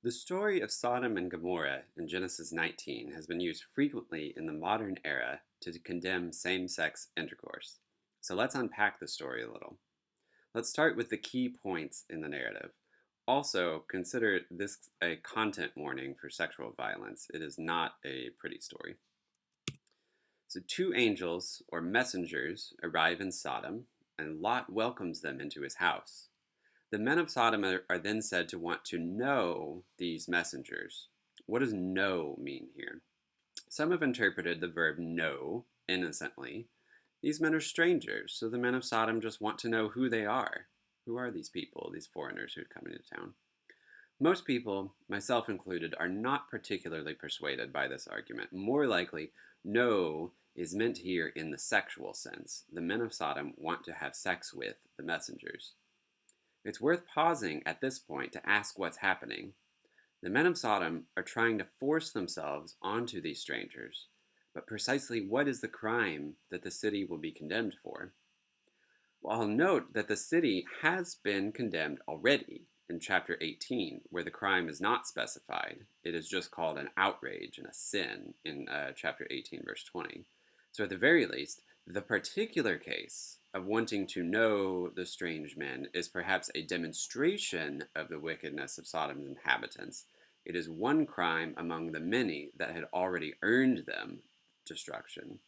The story of Sodom and Gomorrah in Genesis 19 has been used frequently in the modern era to condemn same sex intercourse. So let's unpack the story a little. Let's start with the key points in the narrative. Also, consider this a content warning for sexual violence. It is not a pretty story. So, two angels, or messengers, arrive in Sodom, and Lot welcomes them into his house. The men of Sodom are then said to want to know these messengers. What does know mean here? Some have interpreted the verb know innocently. These men are strangers, so the men of Sodom just want to know who they are. Who are these people, these foreigners who had come into town? Most people, myself included, are not particularly persuaded by this argument. More likely, know is meant here in the sexual sense. The men of Sodom want to have sex with the messengers. It's worth pausing at this point to ask what's happening. The men of Sodom are trying to force themselves onto these strangers, but precisely what is the crime that the city will be condemned for? Well, I'll note that the city has been condemned already in chapter 18, where the crime is not specified. It is just called an outrage and a sin in chapter 18, verse 20. So, at the very least, the particular case of wanting to know the strange men is perhaps a demonstration of the wickedness of Sodom's inhabitants. It is one crime among the many that had already earned them destruction.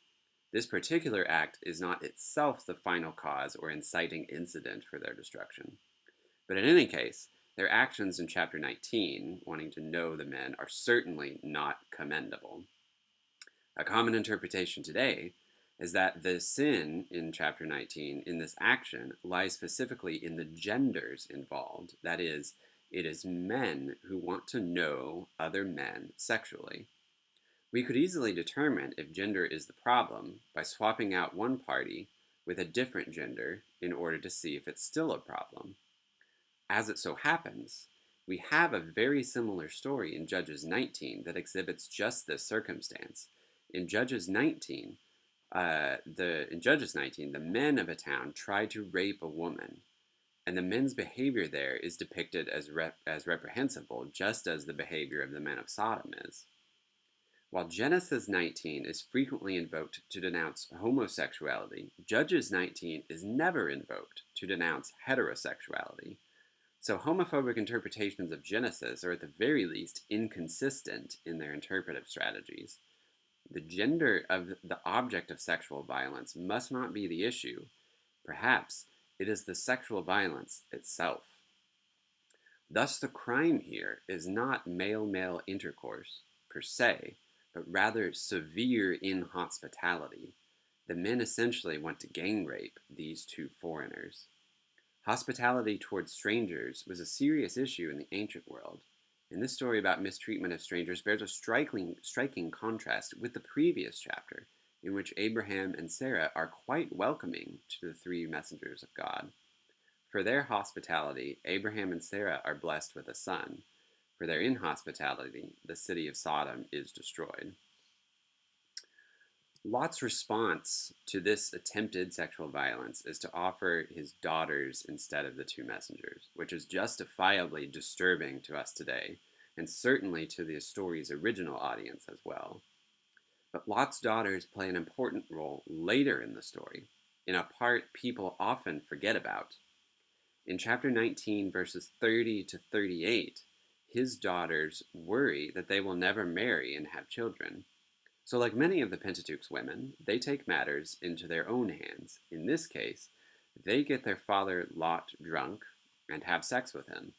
This particular act is not itself the final cause or inciting incident for their destruction. But in any case, their actions in chapter 19, wanting to know the men, are certainly not commendable. A common interpretation today is that the sin in chapter 19, in this action, lies specifically in the genders involved. That is, it is men who want to know other men sexually. We could easily determine if gender is the problem by swapping out one party with a different gender in order to see if it's still a problem. As it so happens, we have a very similar story in Judges 19 that exhibits just this circumstance. In Judges 19, the men of a town try to rape a woman, and the men's behavior there is depicted as reprehensible, just as the behavior of the men of Sodom is. While Genesis 19 is frequently invoked to denounce homosexuality, Judges 19 is never invoked to denounce heterosexuality. So homophobic interpretations of Genesis are at the very least inconsistent in their interpretive strategies. The gender of the object of sexual violence must not be the issue. Perhaps it is the sexual violence itself. Thus, the crime here is not male-male intercourse per se, but rather severe inhospitality. The men essentially want to gang rape these two foreigners. Hospitality towards strangers was a serious issue in the ancient world, and this story about mistreatment of strangers bears a striking contrast with the previous chapter, in which Abraham and Sarah are quite welcoming to the three messengers of God. For their hospitality, Abraham and Sarah are blessed with a son. For their inhospitality, the city of Sodom is destroyed. Lot's response to this attempted sexual violence is to offer his daughters instead of the two messengers, which is justifiably disturbing to us today, and certainly to the story's original audience as well. But Lot's daughters play an important role later in the story, in a part people often forget about. In chapter 19, verses 30 to 38, his daughters worry that they will never marry and have children. So, like many of the Pentateuch's women, they take matters into their own hands. In this case, they get their father Lot drunk and have sex with him.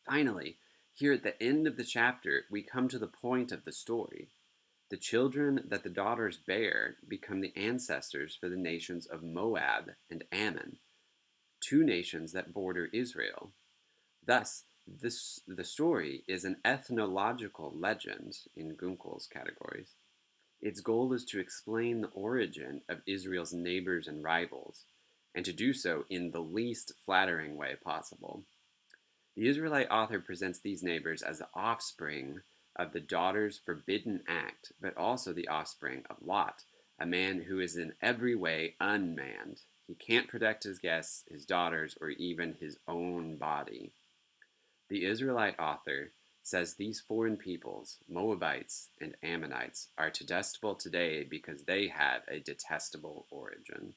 Finally, here at the end of the chapter, we come to the point of the story. The children that the daughters bear become the ancestors for the nations of Moab and Ammon, two nations that border Israel. Thus, the story is an ethnological legend in Gunkel's categories. Its goal is to explain the origin of Israel's neighbors and rivals, and to do so in the least flattering way possible. The Israelite author presents these neighbors as the offspring of the daughter's forbidden act, but also the offspring of Lot, a man who is in every way unmanned. He can't protect his guests, his daughters, or even his own body. The Israelite author says these foreign peoples, Moabites and Ammonites, are detestable today because they had a detestable origin.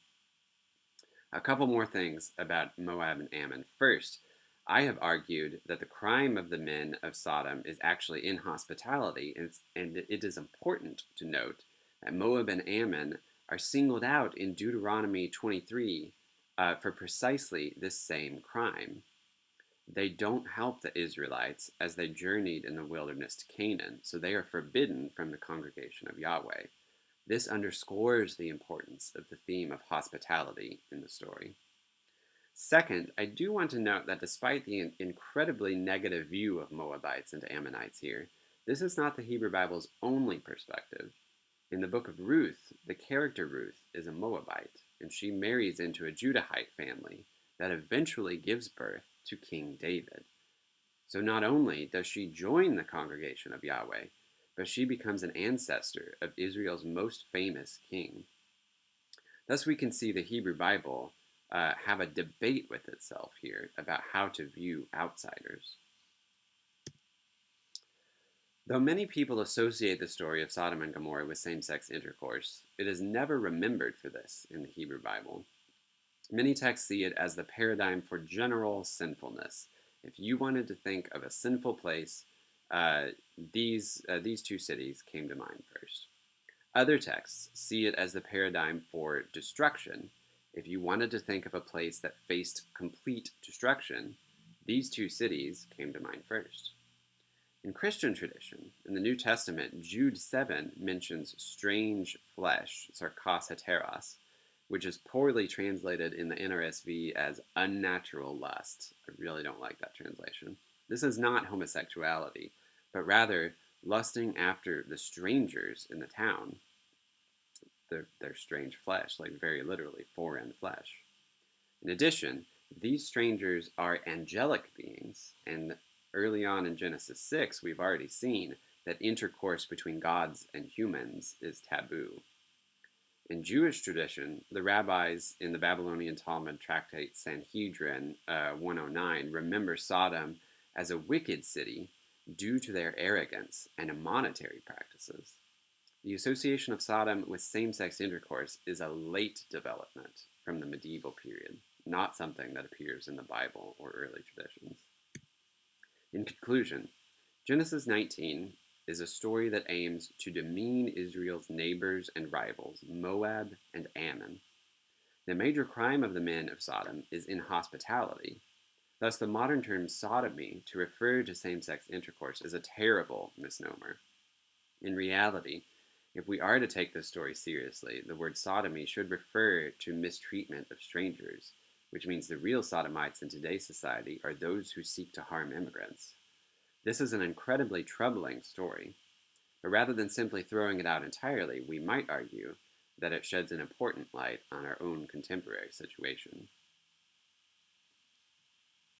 A couple more things about Moab and Ammon. First, I have argued that the crime of the men of Sodom is actually inhospitality, and it is important to note that Moab and Ammon are singled out in Deuteronomy 23 for precisely this same crime. They don't help the Israelites as they journeyed in the wilderness to Canaan, so they are forbidden from the congregation of Yahweh. This underscores the importance of the theme of hospitality in the story. Second, I do want to note that despite the incredibly negative view of Moabites and Ammonites here, this is not the Hebrew Bible's only perspective. In the book of Ruth, the character Ruth is a Moabite, and she marries into a Judahite family that eventually gives birth to King David. So not only does she join the congregation of Yahweh, but she becomes an ancestor of Israel's most famous king. Thus, we can see the Hebrew Bible have a debate with itself here about how to view outsiders. Though many people associate the story of Sodom and Gomorrah with same-sex intercourse, it is never remembered for this in the Hebrew Bible. Many texts see it as the paradigm for general sinfulness. If you wanted to think of a sinful place, these two cities came to mind first. Other texts see it as the paradigm for destruction. If you wanted to think of a place that faced complete destruction, these two cities came to mind first. In Christian tradition, in the New Testament, Jude 7 mentions strange flesh, sarkos heteros, which is poorly translated in the NRSV as unnatural lust. I really don't like that translation. This is not homosexuality, but rather lusting after the strangers in the town, their strange flesh, like very literally foreign flesh. In addition, these strangers are angelic beings, and early on in Genesis 6, we've already seen that intercourse between gods and humans is taboo. In Jewish tradition, the rabbis in the Babylonian Talmud tractate Sanhedrin 109 remember Sodom as a wicked city due to their arrogance and monetary practices. The association of Sodom with same-sex intercourse is a late development from the medieval period, not something that appears in the Bible or early traditions. In conclusion, Genesis 19 is a story that aims to demean Israel's neighbors and rivals, Moab and Ammon. The major crime of the men of Sodom is inhospitality. Thus, the modern term sodomy to refer to same-sex intercourse is a terrible misnomer. In reality, if we are to take this story seriously, the word sodomy should refer to mistreatment of strangers, which means the real sodomites in today's society are those who seek to harm immigrants. This is an incredibly troubling story, but rather than simply throwing it out entirely, we might argue that it sheds an important light on our own contemporary situation.